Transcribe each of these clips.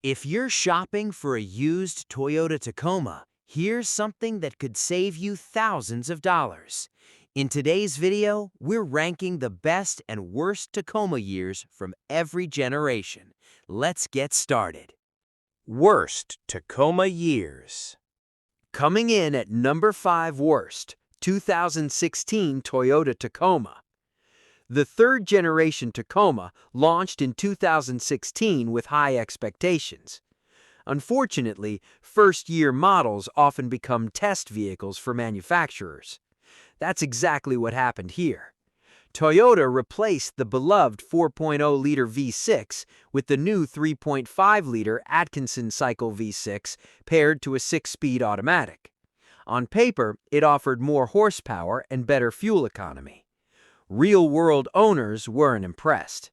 If you're shopping for a used Toyota Tacoma, here's something that could save you thousands of dollars. In today's video, we're ranking the best and worst Tacoma years from every generation. Let's get started. Worst Tacoma years. Coming in at number 5 worst, 2016 Toyota Tacoma. The third-generation Tacoma launched in 2016 with high expectations. Unfortunately, first-year models often become test vehicles for manufacturers. That's exactly what happened here. Toyota replaced the beloved 4.0-liter V6 with the new 3.5-liter Atkinson cycle V6 paired to a 6-speed automatic. On paper, it offered more horsepower and better fuel economy. Real-world owners weren't impressed.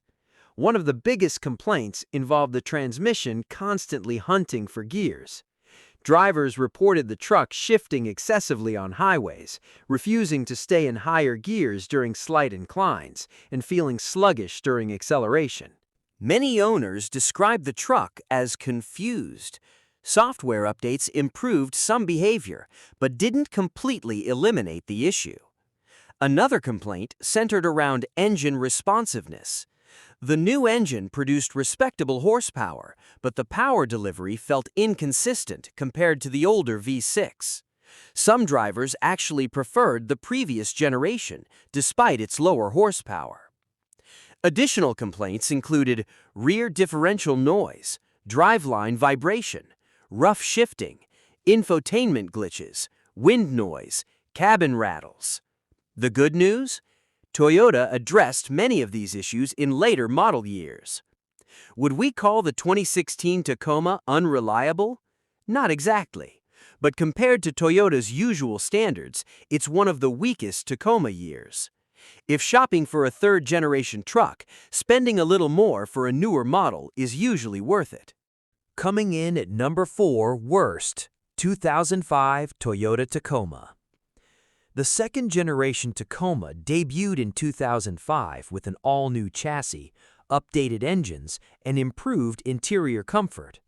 One of the biggest complaints involved the transmission constantly hunting for gears. Drivers reported the truck shifting excessively on highways, refusing to stay in higher gears during slight inclines, and feeling sluggish during acceleration. Many owners described the truck as confused. Software updates improved some behavior, but didn't completely eliminate the issue. Another complaint centered around engine responsiveness. The new engine produced respectable horsepower, but the power delivery felt inconsistent compared to the older V6. Some drivers actually preferred the previous generation, despite its lower horsepower. Additional complaints included rear differential noise, driveline vibration, rough shifting, infotainment glitches, wind noise, cabin rattles. The good news? Toyota addressed many of these issues in later model years. Would we call the 2016 Tacoma unreliable? Not exactly. But compared to Toyota's usual standards, it's one of the weakest Tacoma years. If shopping for a third-generation truck, spending a little more for a newer model is usually worth it. Coming in at number 4 worst, 2005 Toyota Tacoma. The second-generation Tacoma debuted in 2005 with an all-new chassis, updated engines, and improved interior comfort.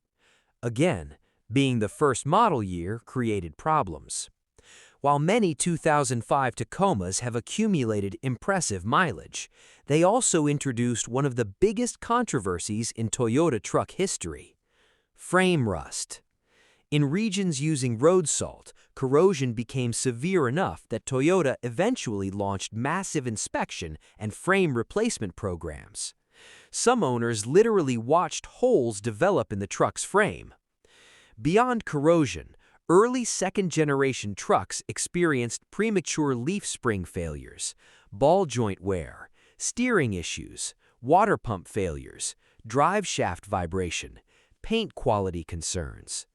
Again, being the first model year created problems. While many 2005 Tacomas have accumulated impressive mileage, they also introduced one of the biggest controversies in Toyota truck history: frame rust. In regions using road salt, corrosion became severe enough that Toyota eventually launched massive inspection and frame replacement programs. Some owners literally watched holes develop in the truck's frame. Beyond corrosion, early second-generation trucks experienced premature leaf spring failures, ball joint wear, steering issues, water pump failures, drive shaft vibration, paint quality concerns.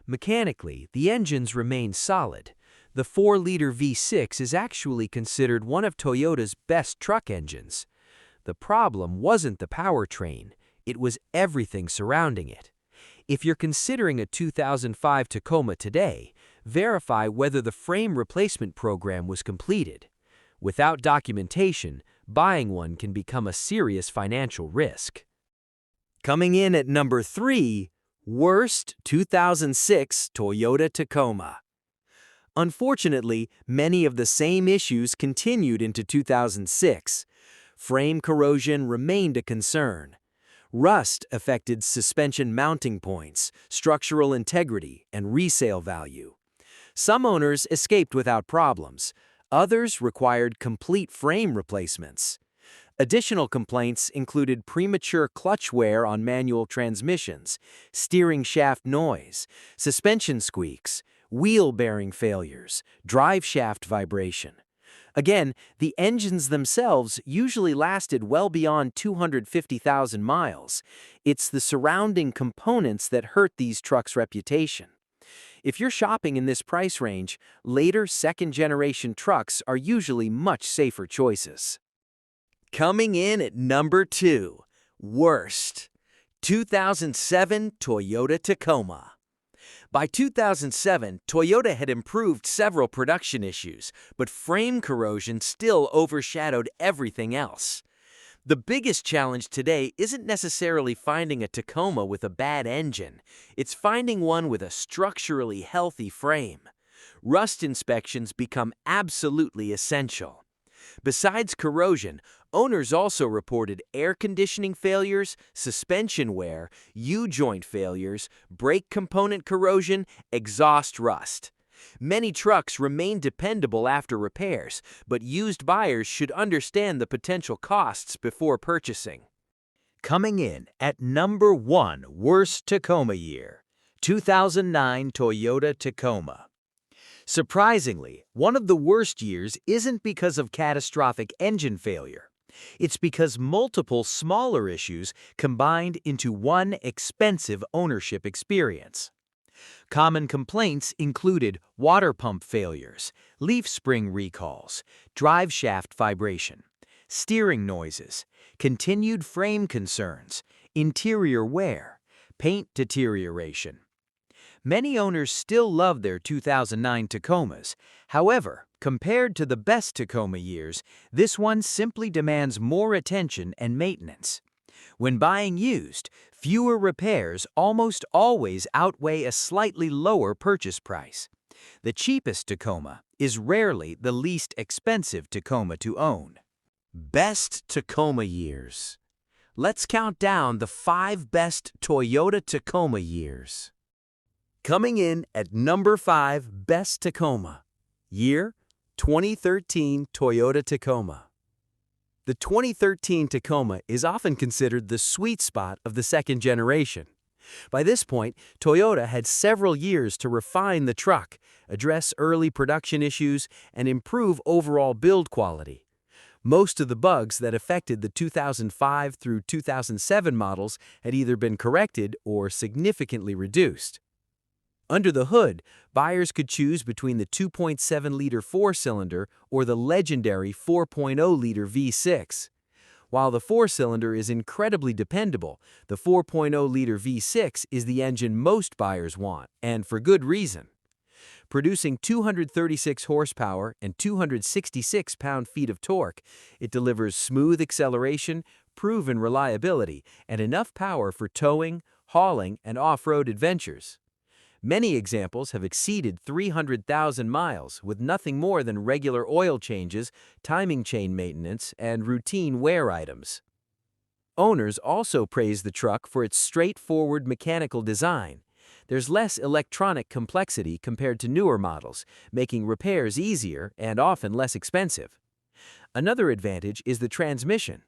Mechanically, the engines remain solid. The 4-liter V6 is actually considered one of Toyota's best truck engines. The problem wasn't the powertrain, it was everything surrounding it. If you're considering a 2005 Tacoma today, verify whether the frame replacement program was completed. Without documentation, buying one can become a serious financial risk. Coming in at number 3, worst 2006 Toyota Tacoma. Unfortunately, many of the same issues continued into 2006. Frame corrosion remained a concern. Rust affected suspension mounting points, structural integrity, and resale value. Some owners escaped without problems. Others required complete frame replacements. Additional complaints included premature clutch wear on manual transmissions, steering shaft noise, suspension squeaks, wheel bearing failures, drive shaft vibration. Again, the engines themselves usually lasted well beyond 250,000 miles. It's the surrounding components that hurt these trucks' reputation. If you're shopping in this price range, later second-generation trucks are usually much safer choices. Coming in at number 2, worst, 2007 Toyota Tacoma. By 2007, Toyota had improved several production issues, but frame corrosion still overshadowed everything else. The biggest challenge today isn't necessarily finding a Tacoma with a bad engine. It's finding one with a structurally healthy frame. Rust inspections become absolutely essential. Besides corrosion, owners also reported air conditioning failures, suspension wear, U-joint failures, brake component corrosion, exhaust rust. Many trucks remain dependable after repairs, but used buyers should understand the potential costs before purchasing. Coming in at number 1 worst Tacoma year, 2009 Toyota Tacoma. Surprisingly, one of the worst years isn't because of catastrophic engine failure. It's because multiple smaller issues combined into one expensive ownership experience. Common complaints included water pump failures, leaf spring recalls, drive shaft vibration, steering noises, continued frame concerns, interior wear, paint deterioration. Many owners still love their 2009 Tacomas. However, compared to the best Tacoma years, this one simply demands more attention and maintenance. When buying used, fewer repairs almost always outweigh a slightly lower purchase price. The cheapest Tacoma is rarely the least expensive Tacoma to own. Best Tacoma years. Let's count down the 5 best Toyota Tacoma years. Coming in at number 5 best Tacoma. Year, 2013 Toyota Tacoma. The 2013 Tacoma is often considered the sweet spot of the second generation. By this point, Toyota had several years to refine the truck, address early production issues, and improve overall build quality. Most of the bugs that affected the 2005 through 2007 models had either been corrected or significantly reduced. Under the hood, buyers could choose between the 2.7-liter four-cylinder or the legendary 4.0-liter V6. While the four-cylinder is incredibly dependable, the 4.0-liter V6 is the engine most buyers want, and for good reason. Producing 236 horsepower and 266 pound-feet of torque, it delivers smooth acceleration, proven reliability, and enough power for towing, hauling, and off-road adventures. Many examples have exceeded 300,000 miles with nothing more than regular oil changes, timing chain maintenance, and routine wear items. Owners also praise the truck for its straightforward mechanical design. There's less electronic complexity compared to newer models, making repairs easier and often less expensive. Another advantage is the transmission.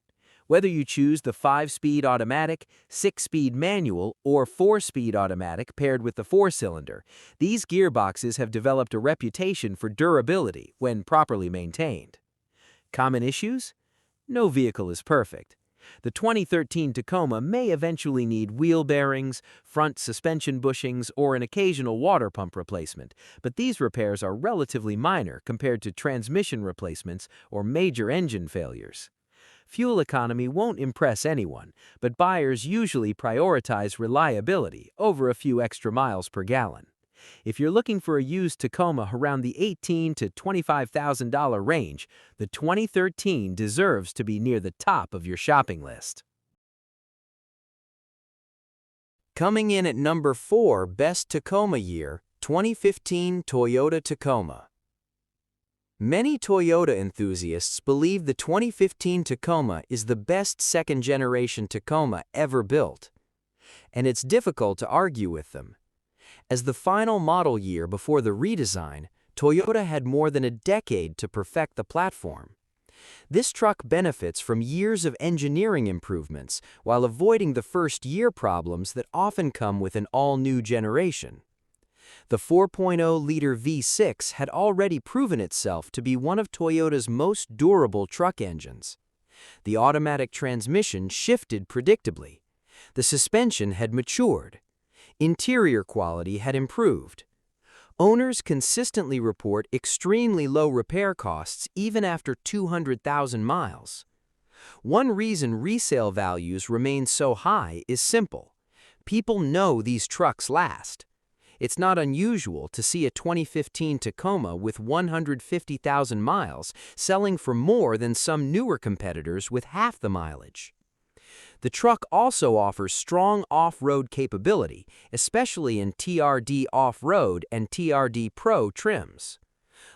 Whether you choose the 5-speed automatic, 6-speed manual, or 4-speed automatic paired with the 4-cylinder, these gearboxes have developed a reputation for durability when properly maintained. Common issues? No vehicle is perfect. The 2013 Tacoma may eventually need wheel bearings, front suspension bushings, or an occasional water pump replacement, but these repairs are relatively minor compared to transmission replacements or major engine failures. Fuel economy won't impress anyone, but buyers usually prioritize reliability over a few extra miles per gallon. If you're looking for a used Tacoma around the $18,000 to $25,000 range, the 2013 deserves to be near the top of your shopping list. Coming in at number 4 best Tacoma year, 2015 Toyota Tacoma. Many Toyota enthusiasts believe the 2015 Tacoma is the best second-generation Tacoma ever built, and it's difficult to argue with them. As the final model year before the redesign, Toyota had more than a decade to perfect the platform. This truck benefits from years of engineering improvements while avoiding the first-year problems that often come with an all-new generation. The 4.0-liter V6 had already proven itself to be one of Toyota's most durable truck engines. The automatic transmission shifted predictably. The suspension had matured. Interior quality had improved. Owners consistently report extremely low repair costs even after 200,000 miles. One reason resale values remain so high is simple. People know these trucks last. It's not unusual to see a 2015 Tacoma with 150,000 miles selling for more than some newer competitors with half the mileage. The truck also offers strong off-road capability, especially in TRD Off-Road and TRD Pro trims.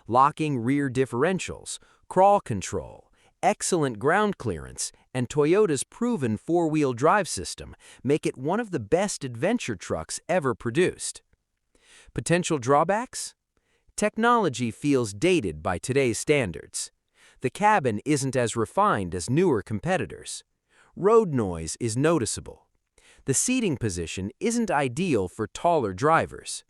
Locking rear differentials, crawl control, excellent ground clearance, and Toyota's proven four-wheel drive system make it one of the best adventure trucks ever produced. Potential drawbacks? Technology feels dated by today's standards. The cabin isn't as refined as newer competitors. Road noise is noticeable. The seating position isn't ideal for taller drivers.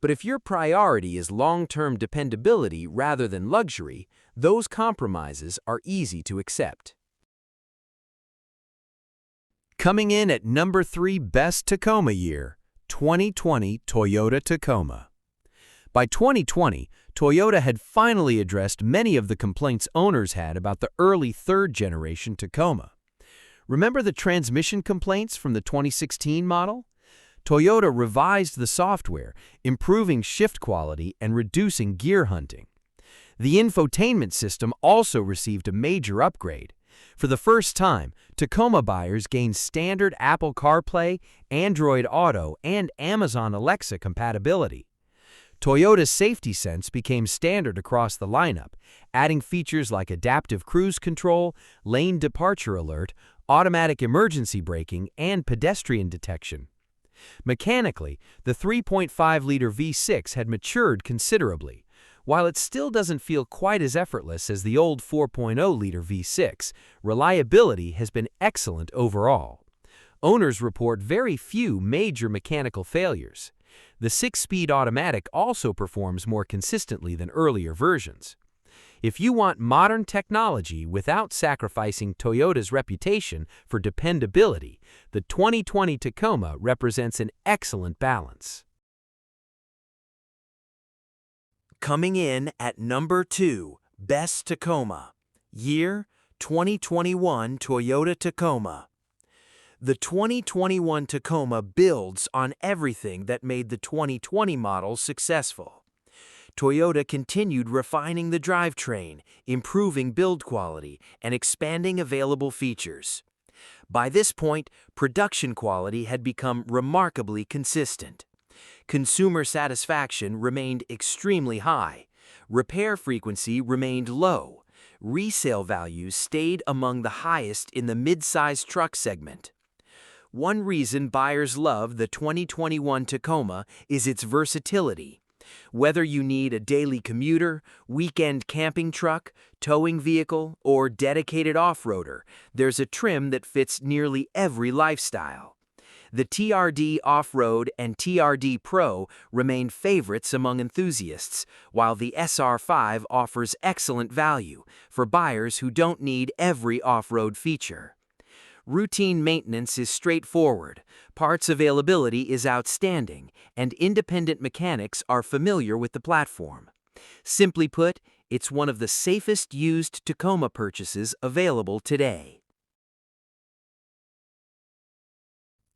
But if your priority is long-term dependability rather than luxury, those compromises are easy to accept. Coming in at number 3 Best Tacoma Year, 2020 Toyota Tacoma. By 2020, Toyota had finally addressed many of the complaints owners had about the early third-generation Tacoma. Remember the transmission complaints from the 2016 model? Toyota revised the software, improving shift quality and reducing gear hunting. The infotainment system also received a major upgrade. For the first time, Tacoma buyers gained standard Apple CarPlay, Android Auto, and Amazon Alexa compatibility. Toyota's Safety Sense became standard across the lineup, adding features like adaptive cruise control, lane departure alert, automatic emergency braking, and pedestrian detection. Mechanically, the 3.5-liter V6 had matured considerably. While it still doesn't feel quite as effortless as the old 4.0-liter V6, reliability has been excellent overall. Owners report very few major mechanical failures. The 6-speed automatic also performs more consistently than earlier versions. If you want modern technology without sacrificing Toyota's reputation for dependability, the 2020 Tacoma represents an excellent balance. Coming in at number 2, Best Tacoma. Year, 2021 Toyota Tacoma. The 2021 Tacoma builds on everything that made the 2020 model successful. Toyota continued refining the drivetrain, improving build quality, and expanding available features. By this point, production quality had become remarkably consistent. Consumer satisfaction remained extremely high. Repair frequency remained low. Resale values stayed among the highest in the mid-size truck segment. One reason buyers love the 2021 Tacoma is its versatility. Whether you need a daily commuter, weekend camping truck, towing vehicle, or dedicated off-roader, there's a trim that fits nearly every lifestyle. The TRD Off-Road and TRD Pro remain favorites among enthusiasts, while the SR5 offers excellent value for buyers who don't need every off-road feature. Routine maintenance is straightforward, parts availability is outstanding, and independent mechanics are familiar with the platform. Simply put, it's one of the safest used Tacoma purchases available today.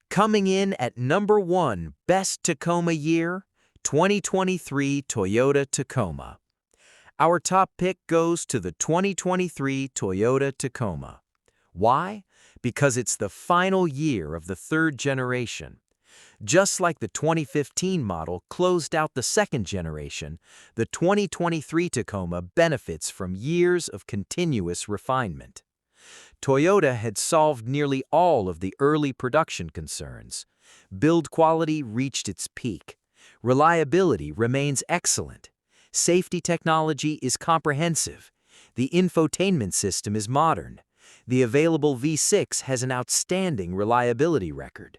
Coming in at number 1 Best Tacoma Year, 2023 Toyota Tacoma. Our top pick goes to the 2023 Toyota Tacoma. Why? Because it's the final year of the third generation. Just like the 2015 model closed out the second generation, the 2023 Tacoma benefits from years of continuous refinement. Toyota had solved nearly all of the early production concerns. Build quality reached its peak. Reliability remains excellent. Safety technology is comprehensive. The infotainment system is modern. The available V6 has an outstanding reliability record.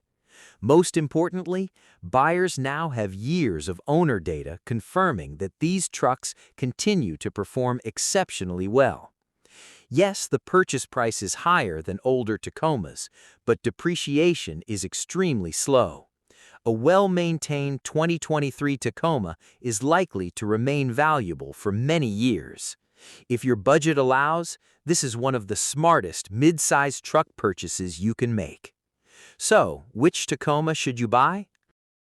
Most importantly, buyers now have years of owner data confirming that these trucks continue to perform exceptionally well. Yes, the purchase price is higher than older Tacomas, but depreciation is extremely slow. A well-maintained 2023 Tacoma is likely to remain valuable for many years. If your budget allows, this is one of the smartest mid-size truck purchases you can make. So, which Tacoma should you buy?